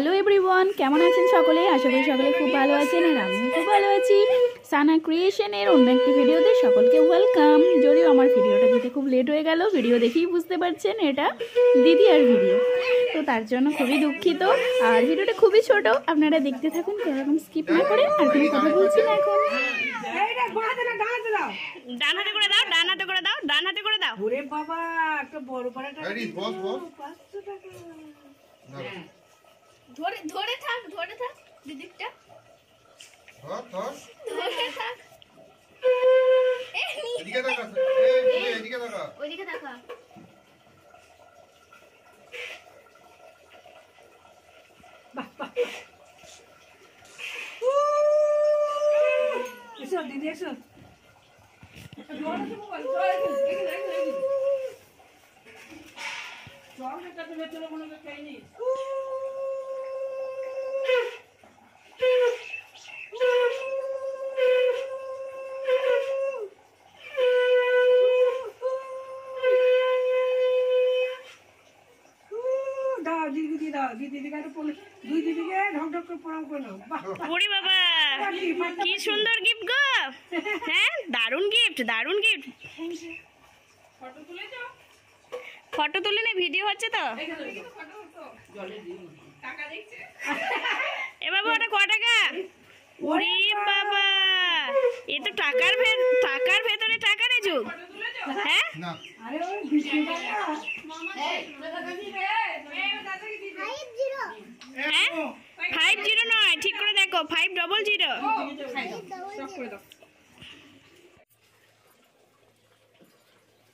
Hello everyone, কেমন আছেন সকলে? আশা করি সকলে খুব ভালো আছেন আর আমিও খুব ভালো আছি। সানা ক্রিয়েশনের অন্য একটি ভিডিওতে সকলকে ওয়েলকাম। যদিও আমার ভিডিওটা দিতে খুব লেট হয়ে গেল, ভিডিও দেখেই বুঝতে পারছেন এটা দিদি আর ভিডিও, তো তার জন্য খুবই দুঃখিত। আর ভিডিওটা খুবই ছোট, আপনারা দেখতে থাকুন, কোনোরকম স্কিপ না করে। আর কোনো কথা বলছি না এখন। ডান হাতে করে দাও, ডান হাতে করে দাও, ডান হাতে করে দাও। ওরে বাবা, একটা বড় পাড়াটা বস বস 500 টাকা। ধরে ধরে থাক, ধরে থাক দিদিটা, ধর ধর ধরে থাক। এদিকে তাকা, এদিকে তাকা, ওইদিকে দেখা। এসো দিদি এসো। দাও দিদি দাও, দিদিকে দুই দিদিকে ঢক ঢক করে প্রণাম করে নাও। ওরে বাবা, কি সুন্দর গিফট গো। হ্যাঁ, দারুণ গিফট, দারুণ গিফট। ফটো তুলে নে, ভিডিও হচ্ছে তো। এ বাবা, ওটা ক টাকা? ওরে বাবা, এ তো টাকার ভেতরে টাকা রে যুগ। হ্যাঁ, না আরে ওই 20 টাকা। হ্যাঁ, 50 নয়, ঠিক করে দেখো, 500।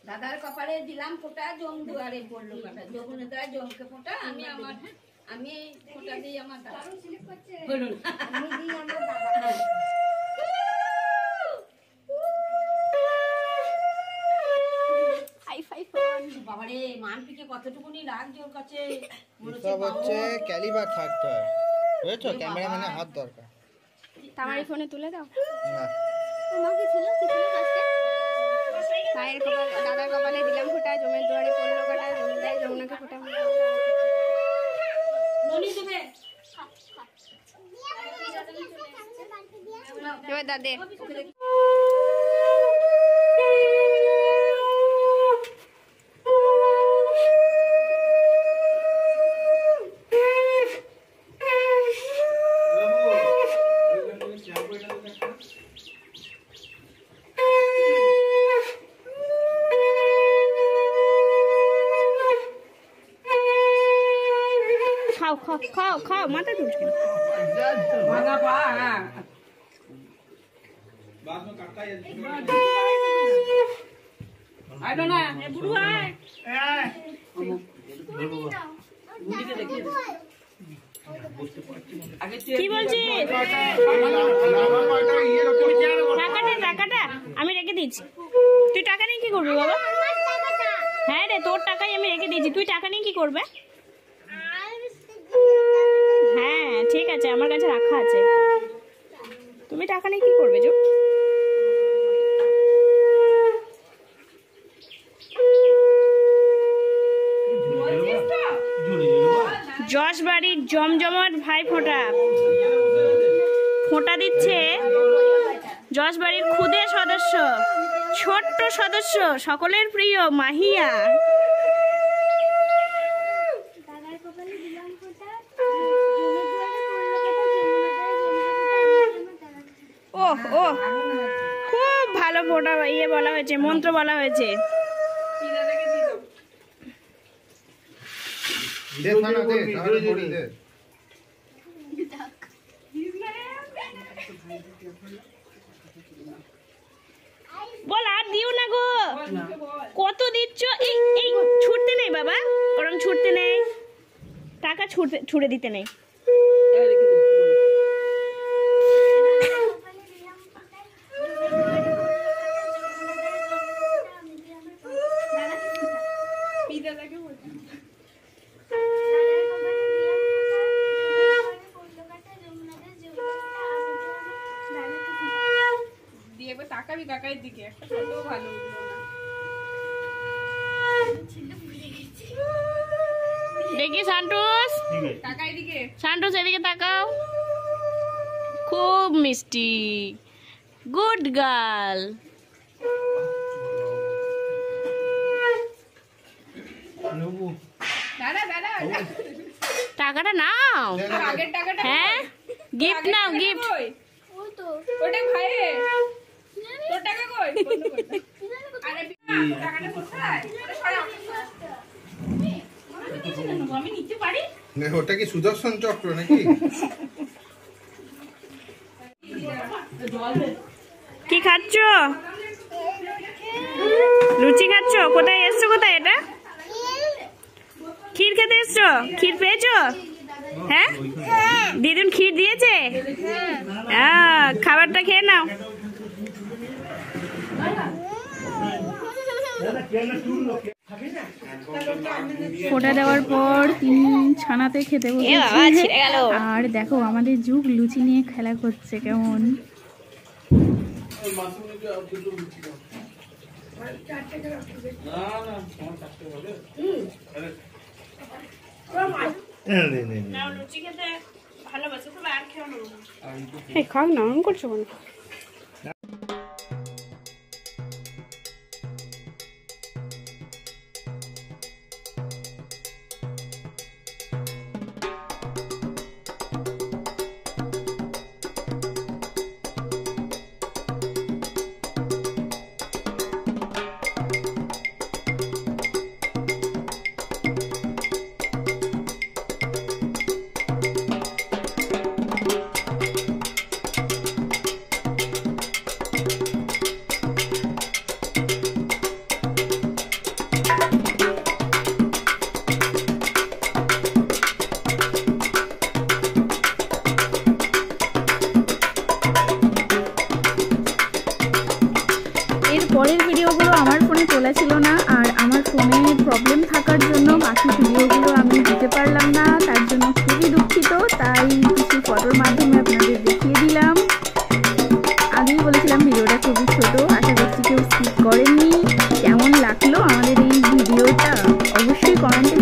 দাদার কপালে দিলাম ফোঁটা, জম দুয়ারে পড়লো কাটা, যমুনে দেয় জমকে ফোঁটা, আমি ফোঁটা দিই আমার দাদা। বলুন, আমি দিই আমার দাদা। বাবারে, মানপিকে কতটুকুনি রাগ জোর কাছে। সব হচ্ছে ক্যালিবার থাকতে হয়, বুঝেছো? ক্যামেরাম্যানের হাত দরকার। আমার ফোনে তুলে দাও। না আমাকে ছিল কাজটা। মায়ের কপালে, দাদার কপালে দিলাম ফোঁটা, জমের দুয়ারে পড়লো কাটা, জমিদার যমুনাকে ফোঁটা। ননি দেবে এবার দাদে খাও খাও খাও খাও, মাথা ঢুকছে। ভাঙা পা, হ্যাঁ। আইলো না, এ বুড়ু আয়। কি বলছিস? টাকাটা আমি রেখে দিচ্ছি। তুই টাকা নিয়ে কি করবি বাবা? হ্যাঁ রে, তোর টাকাই আমি রেখে দিয়েছি, তুই টাকা নিয়ে কি করবে? হ্যাঁ ঠিক আছে, আমার কাছে রাখা আছে। তুমি টাকা নিয়ে কি করবে যো? যশবাড়ির জমজমাট ভাই ফোঁটা দিচ্ছে যশবাড়ির খুদে সদস্য, ছোট্ট সদস্য, সকলের প্রিয় মাহিয়া। ওহ ওহ, খুব ভালো ফোঁটা বলা হয়েছে, মন্ত্র বলা হয়েছে। দে সানা দে, সানা পড়ি দে। বল, আর দিও না গো। কত দিচ্ছ? এই ছুটতে নেই বাবা, ওরম ছুটতে নেই, টাকা ছুড়ে দিতে নেই। তাকাবি কাকাইয়ের দিকে, একটা ফটো ভালো উঠলো না। দেখি সান্টুস, কাকা এদিকে সান্টোস এদিকে তাকাও, খুব মিষ্টি, গুড গার্ল। টাকাটা নাও, হ্যাঁ গিফট নাও, গিফট। ওটা কি সুদর্শন চক্র নাকি? কি খাচ্ছ? লুচি খাচ্ছ? কোথায় এসছো? কোথায় এটা? ক্ষীর খেতে এসছো? ক্ষীর পেয়েছো? হ্যাঁ, দিদুন ক্ষীর দিয়েছে। খাবারটা খেয়ে নাও। ফোঁটা দেওয়ার পর তিনি ছানাতে খেতে বসেছে। আর দেখো আমাদের যুগ লুচি নিয়ে খেলা করছে কেমন। লুচি খেতে ভালোবাসো তো, আর খেও না। খাও না, অন করছো কেন? পরের ভিডিওগুলো আমার ফোনে তোলা ছিল না, আর আমার ফোনে প্রবলেম থাকার জন্য বাকি ভিডিওগুলো আমি দিতে পারলাম না, তার জন্য খুবই দুঃখিত। তাই কিছু ফটোর মাধ্যমে আপনাদের দেখিয়ে দিলাম। আগেই বলেছিলাম ভিডিওটা খুবই ছোট, আশা করছি কেউ স্কিপ করেননি। কেমন লাগলো আমাদের এই ভিডিওটা অবশ্যই কমেন্টে